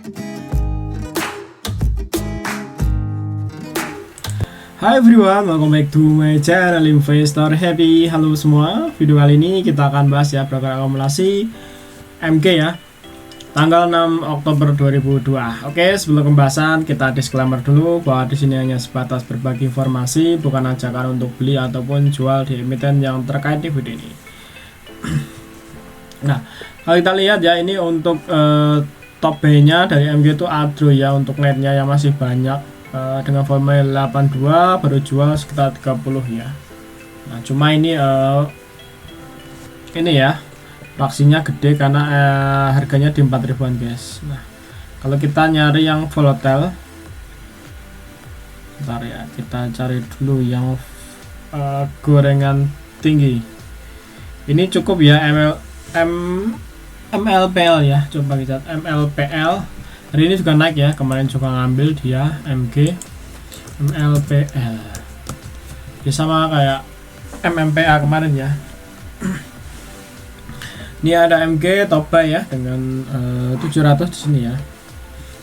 Hi everyone, welcome back to my channel Investor Happy. Halo semua, video kali ini kita akan bahas ya pergerakan akumulasi MG ya, tanggal 6 Oktober 2002. Oke, sebelum pembahasan kita disclaimer dulu bahwa di sini hanya sebatas berbagi informasi, bukan ajakan untuk beli ataupun jual di emiten yang terkait di video ini. Nah, kalau kita lihat ya, ini untuk top B-nya dari MG itu Adro ya, untuk netnya yang masih banyak. Dengan volume 82 baru jual sekitar 30 ya. Nah, cuma ini ya, fraksinya gede karena harganya di 4.000-an guys. Nah, kalau kita nyari yang volatile, bentar ya, kita cari dulu yang gorengan tinggi. Ini cukup ya, MLPL ya, coba kita MLPL. Hari ini juga naik ya, kemarin juga ngambil dia MG MLPL ya, sama kayak MMPA kemarin ya. Ini ada MG top buy ya dengan 700 di sini ya.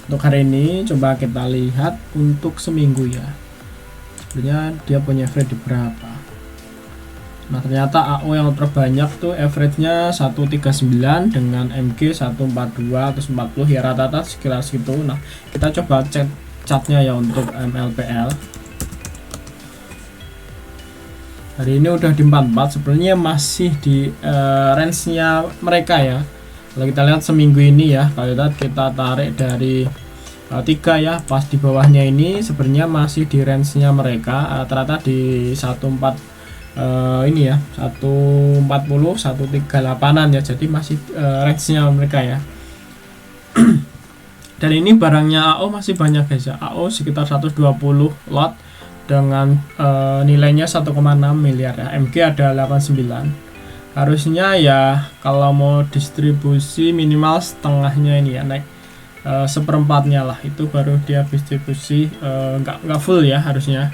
Untuk hari ini coba kita lihat untuk seminggu ya, sebenarnya dia punya average di berapa. Nah, ternyata AO yang terbanyak tuh average-nya 139 dengan MG 142 atau 140 ya, rata-rata sekitar segitu. Nah, kita coba cek chartnya ya untuk MLPL. Hari ini udah di 44, sebenarnya masih di range-nya mereka ya. Kalau kita lihat seminggu ini ya, kalau kita tarik dari 3 ya, pas di bawahnya ini sebenarnya masih di range-nya mereka, rata-rata di 14 ini ya, 140 138an ya, jadi masih range-nya mereka ya. Dan ini barangnya AO masih banyak guys ya, AO sekitar 120 lot dengan nilainya 1,6 miliar ya. MG ada 89. Harusnya ya kalau mau distribusi minimal setengahnya ini ya, naik seperempatnya lah, itu baru dia distribusi, nggak full ya harusnya.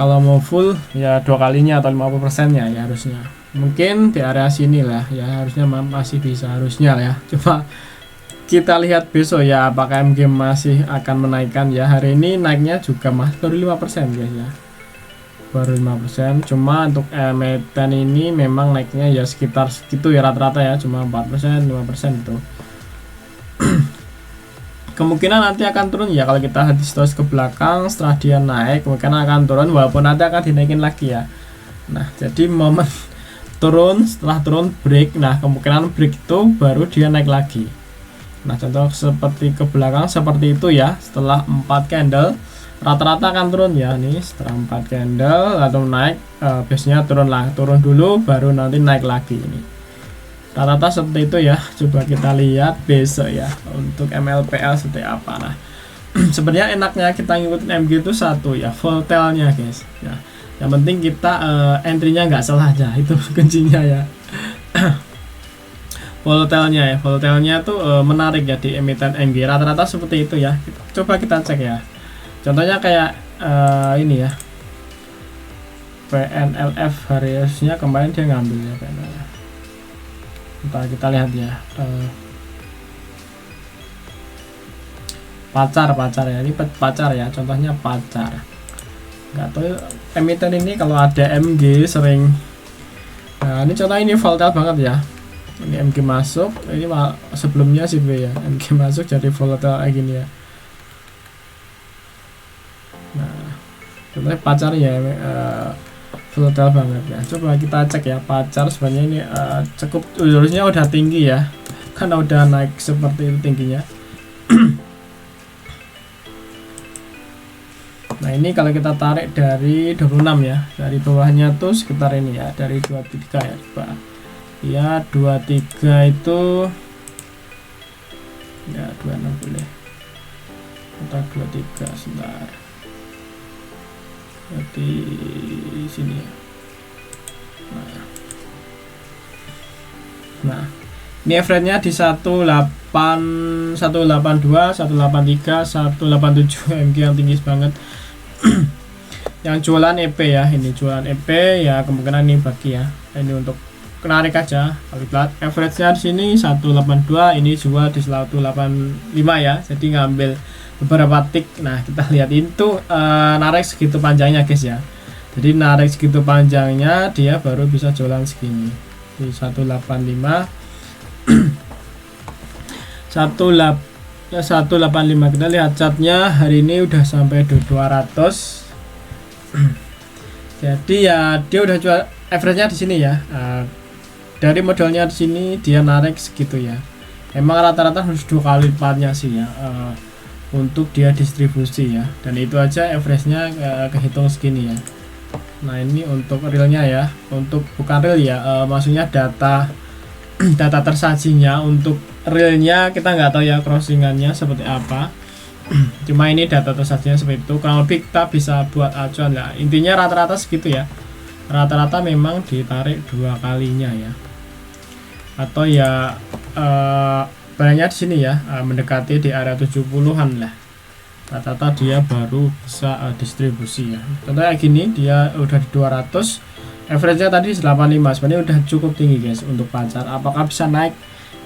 Kalau mau full ya 2 kalinya atau 50%-nya ya harusnya. Mungkin di area sini lah ya, harusnya masih bisa, harusnya ya. Coba kita lihat besok ya, apakah MG masih akan menaikkan ya. Hari ini naiknya juga baru 5% guys ya, baru 5%. Cuma untuk emiten ini memang naiknya ya sekitar segitu ya, rata-rata ya, cuma 4% 5% itu. Kemungkinan nanti akan turun ya, kalau kita terus ke belakang setelah dia naik kemungkinan akan turun, walaupun nanti akan dinaikin lagi ya. Nah, jadi momen turun, setelah turun break, nah kemungkinan break itu baru dia naik lagi. Nah, contoh seperti ke belakang seperti itu ya, setelah 4 candle rata-rata akan turun ya. Nih setelah 4 candle atau naik, biasanya turun dulu baru nanti naik lagi. Ini rata-rata seperti itu ya. Coba kita lihat besok ya untuk MLPL seperti apa. Nah, sebenarnya enaknya kita ngikutin MG itu satu ya, volatile-nya guys ya. Yang penting kita entry-nya nggak salah aja, itu kuncinya ya. Volatile-nya ya, volatile-nya tuh menarik ya di emiten MG, rata-rata seperti itu ya. Coba kita cek ya, contohnya kayak ini ya, PNLF harusnya kemarin dia ngambil ya PNLF. Ntar kita lihat ya, pacar ya, ini pacar ya, contohnya pacar. Nggak tahu emiten ini kalau ada MG sering. Nah, ini contoh, ini volatile banget ya. Ini MG masuk, ini sebelumnya sih B ya, MG masuk jadi volatile kayak gini ya. Nah, contohnya pacar ya, volatile banget ya. Coba kita cek ya, pacar sebenarnya ini cukup, harusnya udah tinggi ya, karena udah naik seperti itu tingginya. Nah, ini kalau kita tarik dari 26 ya, dari bawahnya tuh sekitar ini ya, dari 23 ya, coba ya, 23 itu ya, 26 boleh, kita 23 sebentar, di sini ya. Nah, ini average-nya di 182, 183, 187 MG yang tinggi banget. Yang jualan EP ya, ini jualan EP ya, kemungkinan ini bagi ya, ini untuk menarik aja. Kalau lihat average-nya di sini 182, ini jual di 185 ya. Jadi ngambil beberapa tick. Nah, kita lihat itu narik segitu panjangnya guys ya. Jadi narik segitu panjangnya dia baru bisa jualan segini di 185. 185 kita lihat chartnya hari ini udah sampai 200. Jadi ya dia udah jual average-nya di sini ya. Dari modelnya di sini dia narik segitu ya. Emang rata-rata harus 2 kali lipatnya sih ya untuk dia distribusi ya. Dan itu aja average-nya kehitung segini ya. Nah, ini untuk realnya ya. Untuk bukan real ya, maksudnya data tersajinya. Untuk realnya kita nggak tahu ya crossingannya seperti apa. Cuma ini data tersajinya seperti itu. Kalau lebih kita bisa buat acuan lah. Intinya rata-rata segitu ya. Rata-rata memang ditarik 2 kalinya ya. Atau ya banyak di sini ya, mendekati di area 70-an lah. Rata-rata dia baru bisa distribusi ya. Contohnya gini, dia udah di 200, average-nya tadi 85. Sebenarnya udah cukup tinggi guys untuk pasar. Apakah bisa naik?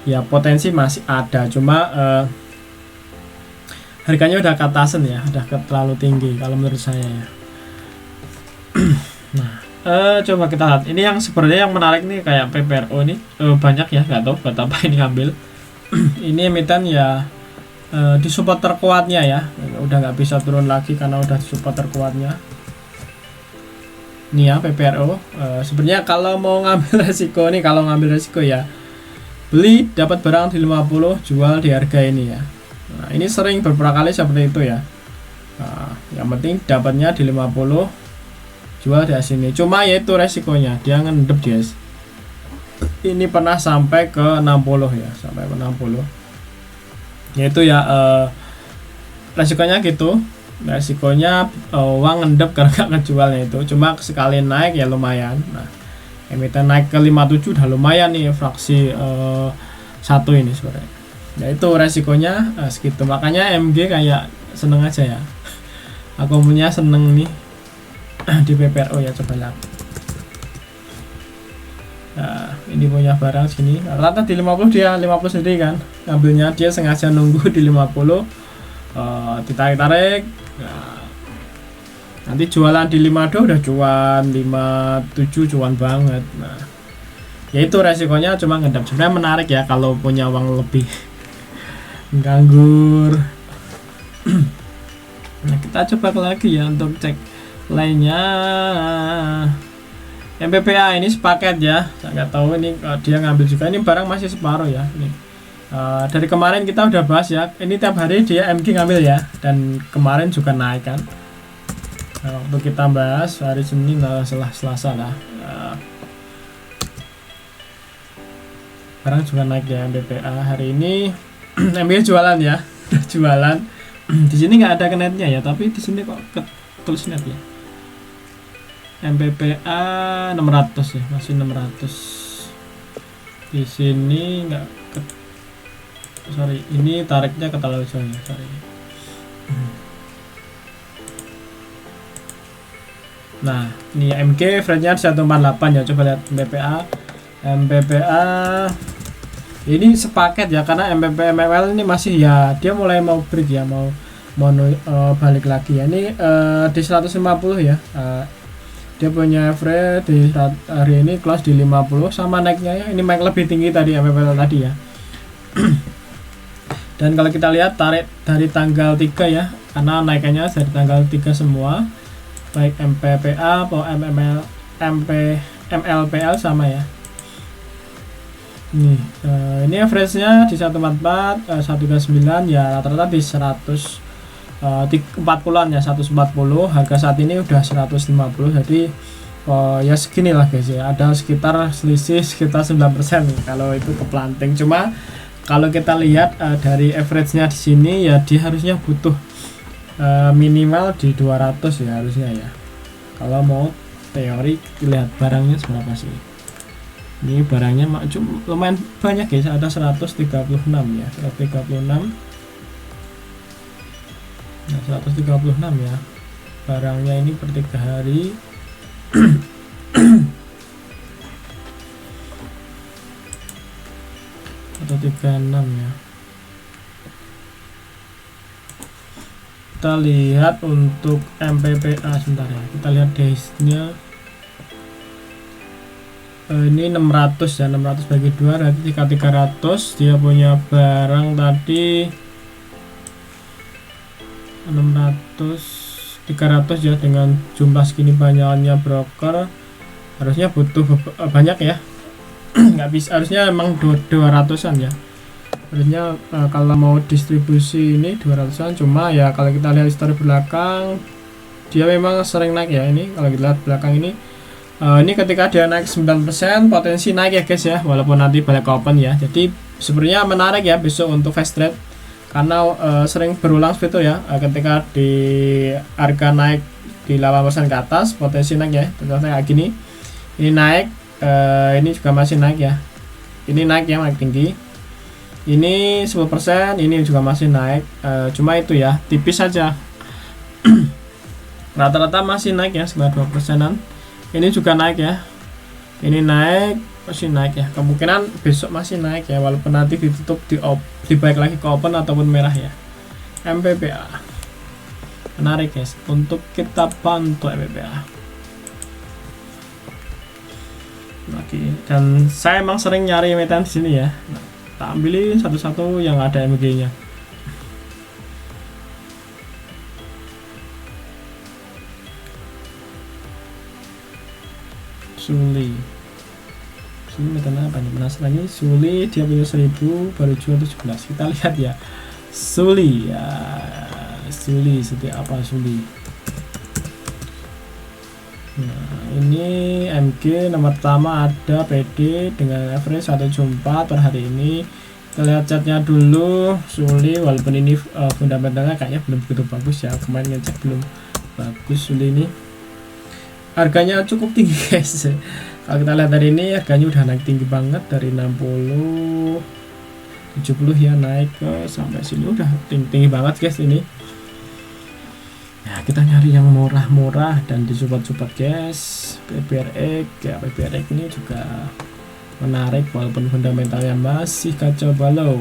Ya potensi masih ada, cuma harganya udah ke atasan ya, udah terlalu tinggi kalau menurut saya ya. Nah, coba kita lihat. Ini yang sebenarnya yang menarik nih kayak PPRO ini banyak ya, nggak tahu buat apa ini ngambil. Ini emiten ya di support terkuatnya ya, udah nggak bisa turun lagi karena udah di support terkuatnya. Ini ya PPRO. Sebenarnya kalau mau ngambil resiko nih, kalau ngambil resiko ya beli dapat barang di 50, jual di harga ini ya. Nah, ini sering beberapa kali seperti itu ya. Nah, yang penting dapatnya di 50, jual di sini. Cuma yaitu resikonya dia ngendep guys. Ini pernah sampai ke 60 ya, sampai ke 60. Yaitu ya resikonya gitu. Resikonya uang ngendep karena gak ngejualnya itu. Cuma sekali naik ya lumayan. Nah, emiten naik ke 57 udah lumayan nih fraksi 1 ini sebenarnya. Ya itu resikonya segitu. Makanya MG kayak seneng aja ya. Aku punya seneng nih di PPRO ya, coba lihat. Nah, ini punya barang sini. Rata di 50, dia 50 sendiri kan. Ngambilnya dia sengaja nunggu di 50. Ditarik-tarik. Nah, nanti jualan di 52 udah cuan, 57 cuan banget. Nah, ya itu resikonya cuma ngendap. Sebenarnya menarik ya kalau punya uang lebih. Nganggur. Nah, kita coba lagi ya untuk cek lainnya. MPPA ini sepaket ya, saya nggak tahu ini dia ngambil juga. Ini barang masih separuh ya. Ini dari kemarin kita udah bahas ya, ini tiap hari dia MG ngambil ya, dan kemarin juga naik kan. Nah, waktu kita bahas hari Senin Selasa lah, barang juga naik ya MPPA hari ini. MG jualan ya, jualan. Di sini nggak ada kenetnya ya, tapi di sini kok tulis net ya. MPPA 600 ya, masih 600. Di sini nggak sorry, ini tariknya ke terlalu jauh ya, sorry. Nah, ini MG frame-nya 148 ya, coba lihat MPPA ini sepaket ya, karena MPP ML ini masih ya, dia mulai mau break ya, mau balik lagi ya. Ini di 150 ya. Dia punya average di hari ini close di 50 sama naiknya ya. Ini naik lebih tinggi tadi MPPA tadi ya. Dan kalau kita lihat tarik dari tanggal 3 ya, karena naikannya dari tanggal 3 semua, baik MPPA atau MLPL sama ya. Ini average-nya di 144, 139 ya, rata-rata di 140-an ya, 140. Harga saat ini udah 150, jadi ya segini lah guys ya, ada sekitar selisih sekitar 9% kalau itu ke planting. Cuma kalau kita lihat dari average-nya di sini ya, dia harusnya butuh minimal di 200 ya harusnya ya. Kalau mau teori lihat barangnya seberapa sih. Ini barangnya lumayan banyak guys, ada 136 ya, 136. Nah, 136 ya. Barangnya ini per 3 hari. 236 ya. Kita lihat untuk MPPA sebentar ya, kita lihat days-nya. Ini 600 ya, 600 bagi 2 berarti 300. Dia punya barang tadi 600 300 ya, dengan jumlah segini banyaknya broker harusnya butuh banyak ya. Nggak bisa, harusnya emang 200-an ya harusnya. Kalau mau distribusi ini 200-an, cuma ya kalau kita lihat histori belakang dia memang sering naik ya. Ini kalau kita lihat belakang ini, ini ketika dia naik 9% potensi naik ya guys ya, walaupun nanti balik open ya. Jadi sebenarnya menarik ya besok untuk fast trade, karena sering berulang seperti itu ya. Ketika di harga naik di 8% ke atas potensi naik ya, contohnya kayak gini, ini naik, ini juga masih naik ya, ini naik ya, naik tinggi, ini 10%, ini juga masih naik, cuma itu ya tipis saja. Rata-rata masih naik ya, sekitar 2%an. Ini juga naik ya, ini naik, masih naik ya, kemungkinan besok masih naik ya, walaupun nanti ditutup di balik lagi ke open ataupun merah ya. MPPA menarik guys untuk kita pantau MPPA lagi, dan saya emang sering nyari emiten di sini ya. Nah, tak ambilin satu-satu yang ada MG nya. Suli emiten apa nih, penasarannya. Suli dia punya 1000 baru jual 17. Kita lihat ya Suli ya, Suli seperti apa Suli. Nah ini MG nomor pertama ada PD dengan average 1,4 per hari ini. Kita lihat chartnya dulu. Suli walaupun ini fundamentalnya kayaknya belum begitu bagus ya, kemarin ngecek belum bagus. Suli ini harganya cukup tinggi guys. Kalau kita lihat dari ini harganya udah naik tinggi banget, dari 60 70 ya, naik ke sampai sini udah tinggi banget guys ini. Nah, kita nyari yang murah-murah dan disupport-support guys. PPRX ya, PPRX ini juga menarik walaupun fundamentalnya masih kacau balau,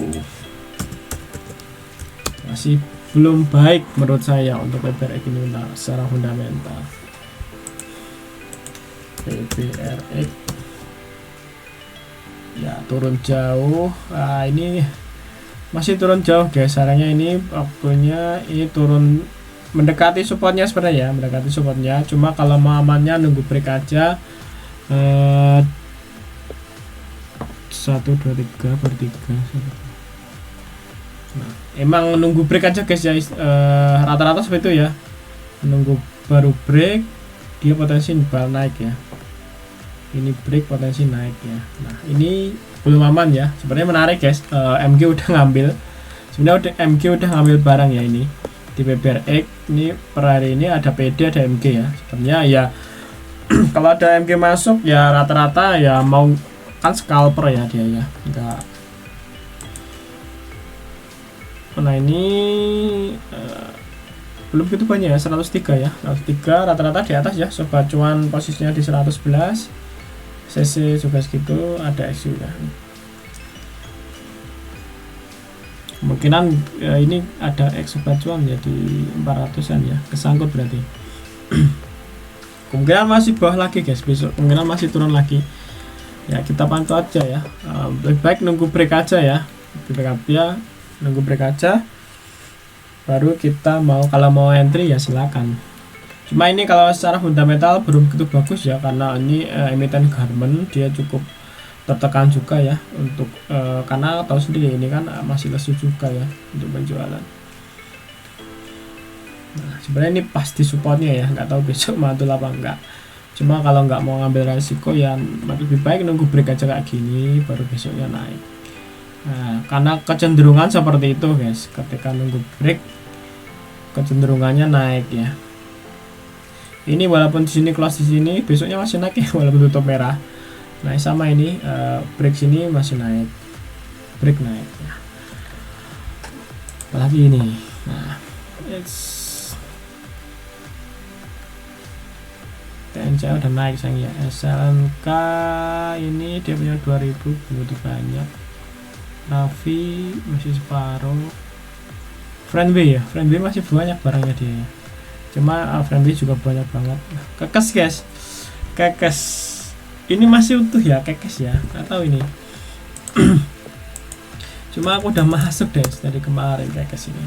masih belum baik menurut saya untuk PPRX ini secara fundamental. PPRX ya turun jauh. Nah, ini masih turun jauh guys. Sarannya ini waktunya ini turun mendekati supportnya sebenarnya ya, mendekati supportnya. Cuma kalau mau amannya nunggu break aja. 1 2 3 bertiga. Nah, emang nunggu break aja guys ya. Rata-rata seperti itu ya, nunggu baru break dia potensi bakal naik ya. Ini break potensi naik ya. Nah ini belum aman ya, sebenarnya menarik guys. MG udah ngambil, sebenarnya MG udah ngambil barang ya ini di PPRX. Ini per hari ini ada PD ada MG ya. Sebenarnya ya kalau ada MG masuk ya rata-rata ya mau kan scalper ya dia ya, enggak. Nah ini belum begitu banyak ya, 103 ya, 103 rata-rata di atas ya. Sobat cuan posisinya di 111, CC juga segitu, ada X juga. Kemungkinan ini ada X sobat cuan ya di 400-an ya, kesangkut berarti. Kemungkinan masih bawah lagi guys, besok kemungkinan masih turun lagi ya, kita pantau aja ya. Lebih baik nunggu break aja ya, nunggu break aja baru kita mau, kalau mau entry ya silakan. Cuma ini kalau secara fundamental belum begitu bagus ya, karena ini emiten garment dia cukup tertekan juga ya untuk karena tahu sendiri ini kan masih lesu juga ya untuk penjualan. Nah, sebenarnya ini pasti supportnya ya, nggak tahu besok mantul apa enggak. Cuma kalau nggak mau ngambil resiko ya lebih baik nunggu break aja kayak gini baru besoknya naik. Nah, karena kecenderungan seperti itu guys, ketika nunggu break kecenderungannya naik ya. Ini walaupun di sini close di sini besoknya masih naik ya, walaupun tutup merah. Nah sama ini break sini masih naik, break naik ya. Apalagi ini, nah TNCA udah naik sayang ya. SLNK ini dia punya 2000 begitu banyak. Raffi masih separuh. Friend B ya, Friend B masih banyak barangnya dia. Cuma Friend B juga banyak banget. Kekes guys, kekes ini masih utuh ya, kekes ya, nggak tahu ini. Cuma aku udah masuk deh dari kemarin kekes ini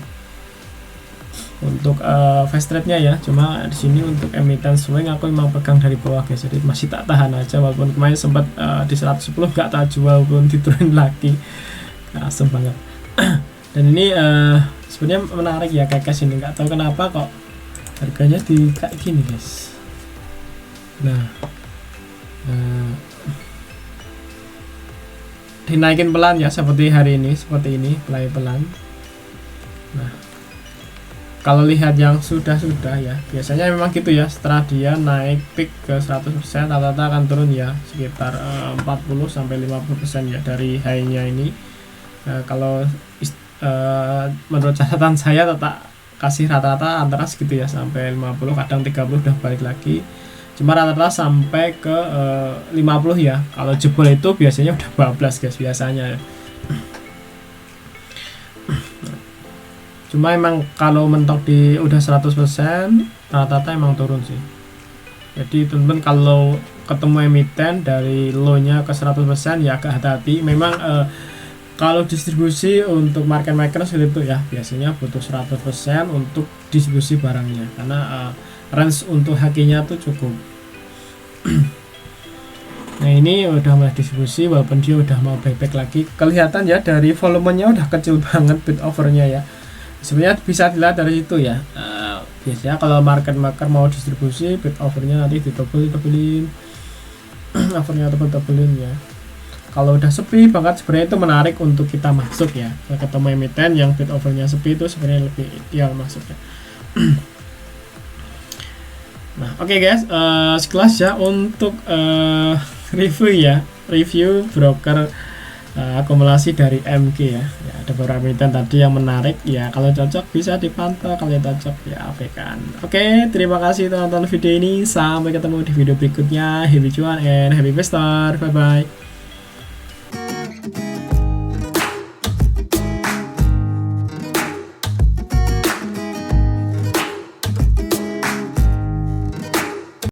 untuk fast trade nya ya. Cuma di sini untuk emiten swing aku memang pegang dari bawah guys, jadi masih tak tahan aja, walaupun kemarin sempat di 110 gak tak jual pun diturunin lagi, asem banget. Dan ini sebenarnya menarik ya kekes ini, nggak tahu kenapa kok harganya di kayak gini guys. Nah, dinaikin pelan ya, seperti hari ini, seperti ini pelan. Nah, kalau lihat yang sudah ya, biasanya memang gitu ya, setelah dia naik peak ke 100% rata-rata akan turun ya sekitar 40-50% ya dari high-nya ini. Kalau menurut catatan saya tetap kasih rata-rata antara segitu ya, sampai 50, kadang 30 udah balik lagi. Cuma rata-rata sampai ke 50 ya. Kalau jebol itu biasanya udah bablas guys biasanya. Cuma emang kalau mentok di udah 100% rata-rata emang turun sih. Jadi teman-teman kalau ketemu emiten dari low-nya ke 100% ya agak hati-hati. Memang kalau distribusi untuk market maker sulit tuh ya, biasanya butuh 100% untuk distribusi barangnya, karena range untuk HQ-nya tuh cukup. Nah ini udah mulai distribusi, walaupun dia udah mau buyback lagi. Kelihatan ya dari volumenya udah kecil banget bid overnya ya. Sebenarnya bisa dilihat dari situ ya. Biasanya kalau market maker mau distribusi, bid overnya nanti ditebelin overnya tebelin ya. Kalau udah sepi banget sebenarnya itu menarik untuk kita masuk ya. Kalau ketemu emiten yang bid overnya sepi itu sebenarnya lebih ideal masuknya. Nah oke guys, sekelas ya untuk review broker akumulasi dari MG ya. Ada beberapa emiten tadi yang menarik ya, kalau cocok bisa dipantau, kalau cocok ya abaikan. Oke, terima kasih telah tonton video ini, sampai ketemu di video berikutnya. Happy cuan and happy investor, bye bye.